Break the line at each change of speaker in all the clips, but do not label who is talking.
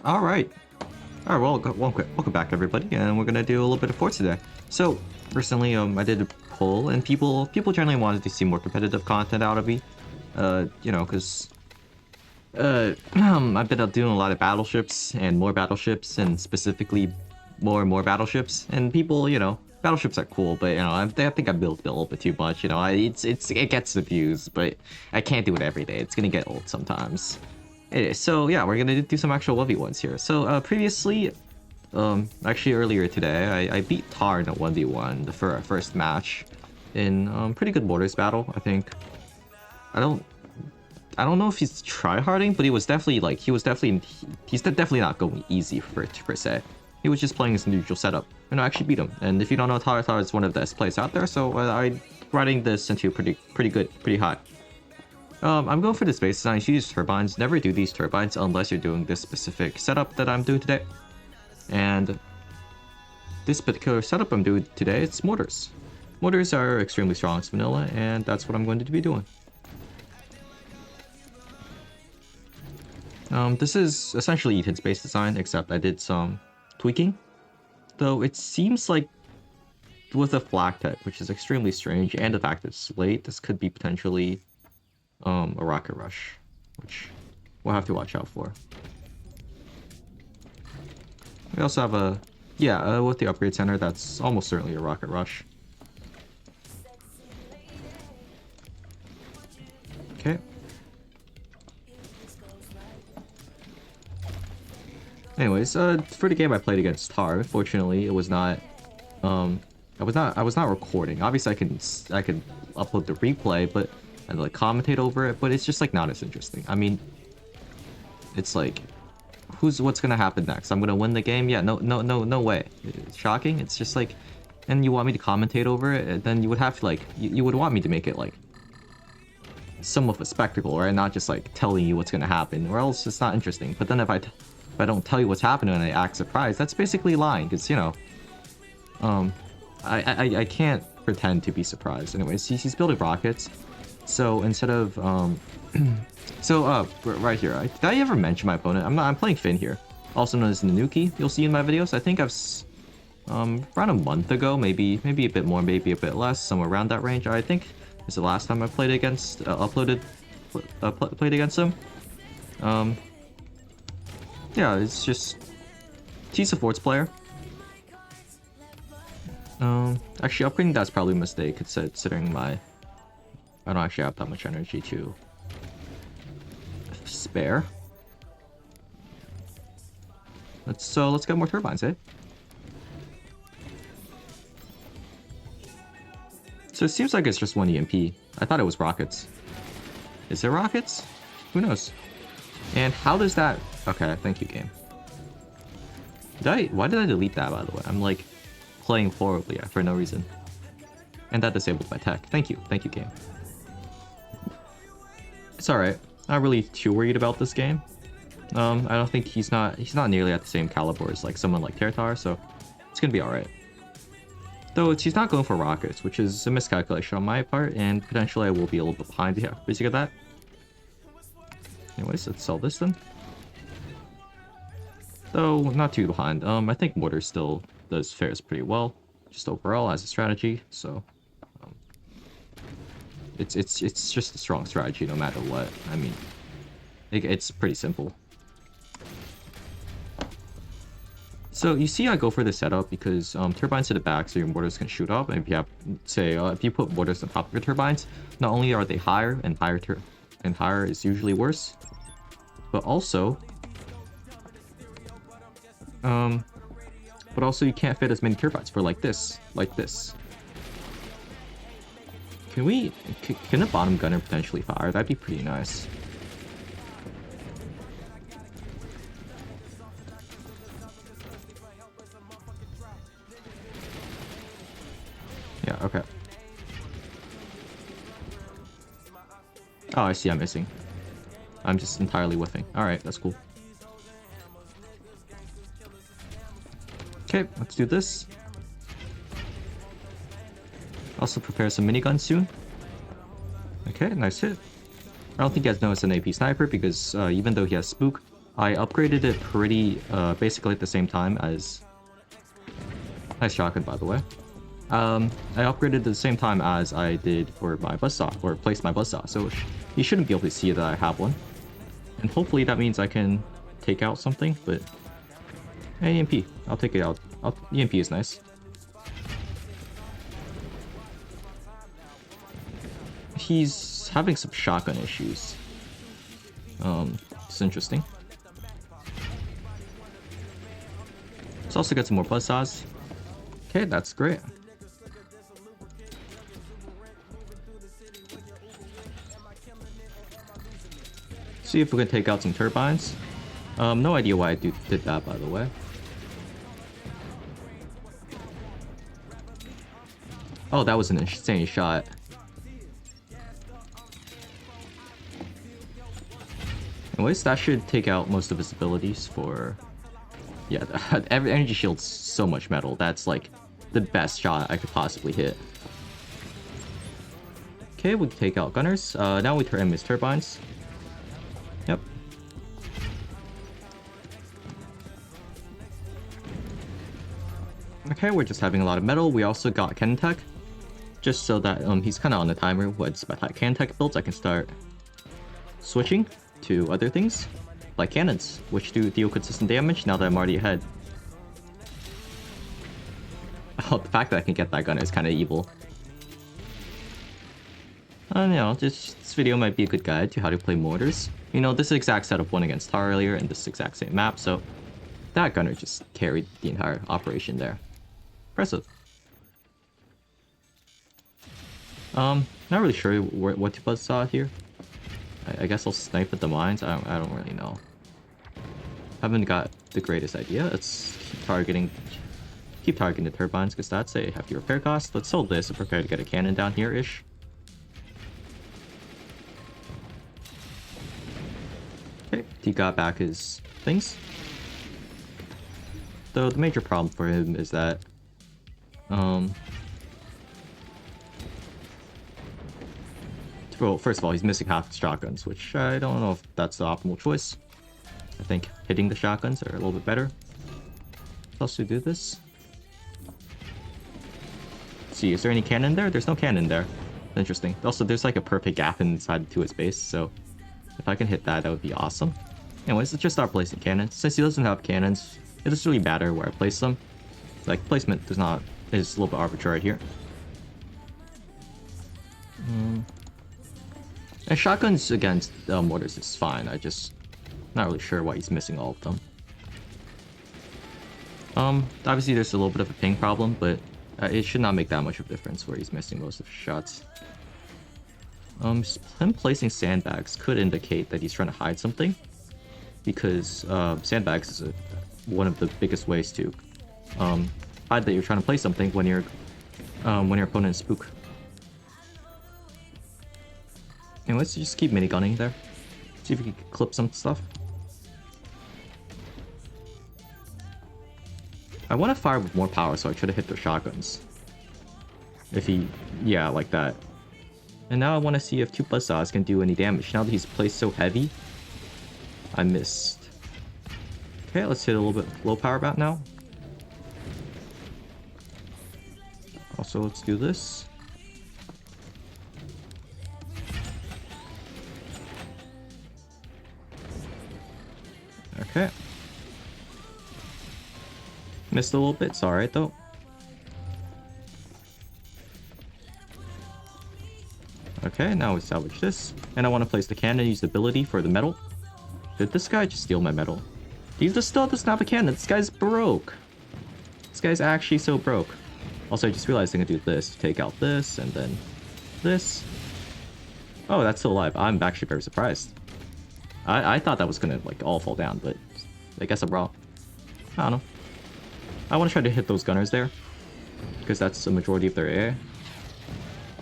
Alright. Alright, well, welcome back everybody, and we're gonna do a little bit of Forts today. So, recently, I did a poll, and people generally wanted to see more competitive content out of me. You know, because... I've been doing a lot of battleships, and more battleships, and specifically more and more battleships, and people, you know, battleships are cool, but, you know, I think I built a little bit too much, you know, it gets the views, but I can't do it every day, it's gonna get old sometimes. Anyway, so yeah, we're gonna do some actual 1v1s here. So previously, actually earlier today, I beat Tar in a 1v1 for our first match in pretty good Mortars battle. I think. I don't know if he's tryharding, but he's definitely not going easy per se. He was just playing his neutral setup, and I actually beat him. And if you don't know, Tar is one of the best players out there, so I'm riding this into pretty high. I'm going for this base design. You use turbines. Never do these turbines unless you're doing this specific setup that I'm doing today. And this particular setup I'm doing today, it's mortars. Mortars are extremely strong as vanilla, and that's what I'm going to be doing. This is essentially Ethan's base design, except I did some tweaking. Though it seems like with a flag tech, which is extremely strange, and the fact that it's late, this could be potentially a rocket rush, which we'll have to watch out for. We also have a, yeah, with the upgrade center, that's almost certainly a rocket rush. Okay. Anyways, for the game I played against Tar, unfortunately, it was not, I was not recording. Obviously, I could upload the replay, but and like commentate over it, but it's just like not as interesting. I mean, it's like, what's gonna happen next? I'm gonna win the game? Yeah, no way. It's shocking. It's just like, and you want me to commentate over it, then you would have to like, you would want me to make it like some of a spectacle, right? Not just like telling you what's gonna happen, or else it's not interesting. But then if I don't tell you what's happening and I act surprised, that's basically lying, because you know, I can't pretend to be surprised. Anyways, he's building rockets. So instead of right here, did I ever mention my opponent? I'm playing Finn here, also known as Nanuki. You'll see in my videos. I think I've around a month ago, maybe a bit more, maybe a bit less, somewhere around that range. I think is the last time I played against played against him. Yeah, it's just he's a Forts player. Actually, upgrading that's probably a mistake, considering I don't actually have that much energy to spare. Let's get more turbines, eh? So it seems like it's just one EMP. I thought it was rockets. Is it rockets? Who knows? And how does that... Okay, thank you, game. Why did I delete that, by the way? I'm like playing horribly for no reason. And that disabled my tech. Thank you, game. It's alright. Not really too worried about this game. I don't think he's not nearly at the same caliber as like someone like Tertar, so it's gonna be alright. Though he's not going for rockets, which is a miscalculation on my part, and potentially I will be a little bit behind the basic of that. Anyways, let's sell this then. Though not too behind. I think Mortar still fares pretty well, just overall as a strategy. So it's just a strong strategy no matter what. I mean, it's pretty simple. So you see I go for the setup because turbines to the back so your mortars can shoot up, and if you have, say, if you put mortars on top of your turbines, not only are they higher, and higher is usually worse, but also you can't fit as many turbines for like this. Can a bottom gunner potentially fire? That'd be pretty nice. Yeah, okay. Oh, I see, I'm missing. I'm just entirely whiffing. Alright, that's cool. Okay, let's do this. Also prepare some miniguns soon. Okay, nice hit. I don't think he has known it's an AP sniper because even though he has spook, I upgraded it pretty, basically at the same time as... Nice shotgun, by the way. I upgraded at the same time as I did for my buzzsaw, or placed my buzzsaw, so you shouldn't be able to see that I have one. And hopefully that means I can take out something, but... Hey, EMP. I'll take it out. EMP is nice. He's having some shotgun issues. It's interesting. Let's also get some more buzzsaws. Okay, that's great. See if we can take out some turbines. No idea why I did that, by the way. Oh, that was an insane shot. Anyways, that should take out most of his abilities for... Yeah, energy shield's so much metal. That's like the best shot I could possibly hit. Okay, we can take out gunners. Now we turn him his turbines. Yep. Okay, we're just having a lot of metal. We also got cannon tech. Just so that he's kind of on the timer. Once my cannon tech builds, I can start switching to other things. Like cannons, which do deal consistent damage now that I'm already ahead. Oh, the fact that I can get that gunner is kind of evil. You know, this video might be a good guide to how to play mortars. You know, this exact setup won against Tar earlier in this exact same map, so that gunner just carried the entire operation there. Impressive. Not really sure what to buzzsaw here. I guess I'll snipe at the mines. I don't really know. Haven't got the greatest idea. Let's keep targeting the turbines because that's a hefty repair cost. Let's hold this and prepare to get a cannon down here-ish. Okay, he got back his things. Though the major problem for him is that well, first of all, he's missing half the shotguns, which I don't know if that's the optimal choice. I think hitting the shotguns are a little bit better. Let's also do this. Let's see, is there any cannon there? There's no cannon there. Interesting. Also, there's like a perfect gap inside to his base, so if I can hit that, that would be awesome. Anyways, let's just start placing cannons. Since he doesn't have cannons, it doesn't really matter where I place them. Like, placement is a little bit arbitrary here. And shotguns against mortars is fine. I just not really sure why he's missing all of them. Obviously there's a little bit of a ping problem, but it should not make that much of a difference where he's missing most of his shots. Him placing sandbags could indicate that he's trying to hide something, because sandbags is one of the biggest ways to hide that you're trying to play something when your opponent is spook. And let's just keep minigunning there. See if we can clip some stuff. I want to fire with more power, so I try to hit their shotguns. If he... yeah, like that. And now I want to see if 2 buzzsaws can do any damage. Now that he's placed so heavy, I missed. Okay, let's hit a little bit low power bat now. Also, let's do this. Okay. Missed a little bit, it's alright though. Okay, now we salvage this. And I want to place the cannon, use the ability for the metal. Did this guy just steal my metal? He still doesn't have a cannon, this guy's broke. This guy's actually so broke. Also, I just realized I can do this to take out this, and then this. Oh, that's still alive. I'm actually very surprised. I thought that was gonna like all fall down, but I guess I'm wrong. I don't know. I want to try to hit those gunners there, because that's the majority of their air.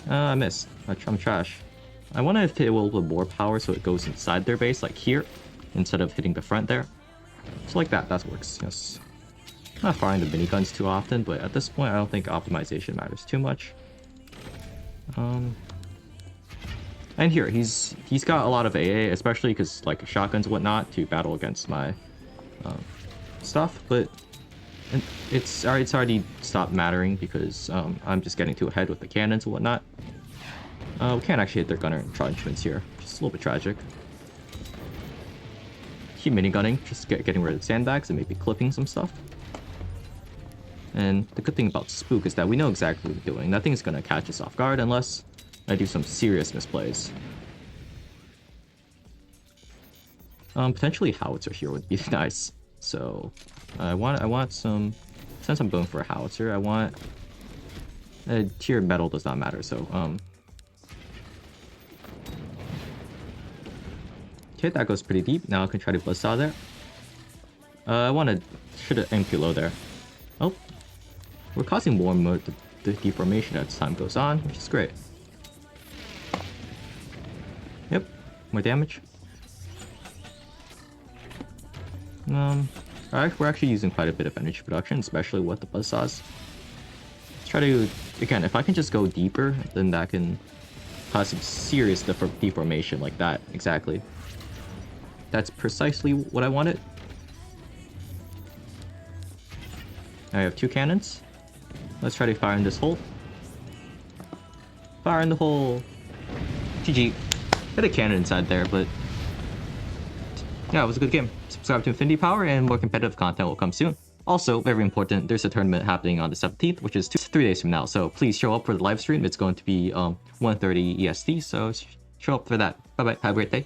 I missed. I'm trash. I want to hit a little bit more power so it goes inside their base, like here, instead of hitting the front there. So like that works, yes. Not firing the miniguns too often, but at this point I don't think optimization matters too much. And And here, he's got a lot of AA, especially because like shotguns and whatnot to battle against my stuff, but it's already stopped mattering because I'm just getting too ahead with the cannons and whatnot. We can't actually hit their gunner entrenchments here, which is a little bit tragic. Keep minigunning, just getting rid of the sandbags and maybe clipping some stuff. And the good thing about Spook is that we know exactly what we're doing. Nothing's gonna catch us off guard unless I do some serious misplays. Potentially howitzer here would be nice. So I want some. Since I'm going for a howitzer, I want tier metal does not matter. So okay, that goes pretty deep. Now I can try to buzzsaw there. I should have aimed too low there. Oh, we're causing more the deformation as time goes on, which is great. Yep, more damage. Alright, we're actually using quite a bit of energy production, especially with the buzzsaws. Let's try to, again, if I can just go deeper, then that can cause some serious deformation like that, exactly. That's precisely what I wanted. I have 2 cannons. Let's try to fire in this hole. Fire in the hole. GG. Hit a cannon inside there, but yeah, it was a good game. Subscribe to Infinity Power and more competitive content will come soon. Also, very important, there's a tournament happening on the 17th, which is 3 days from now. So please show up for the live stream. It's going to be 1:30 EST, so show up for that. Bye-bye. Have a great day.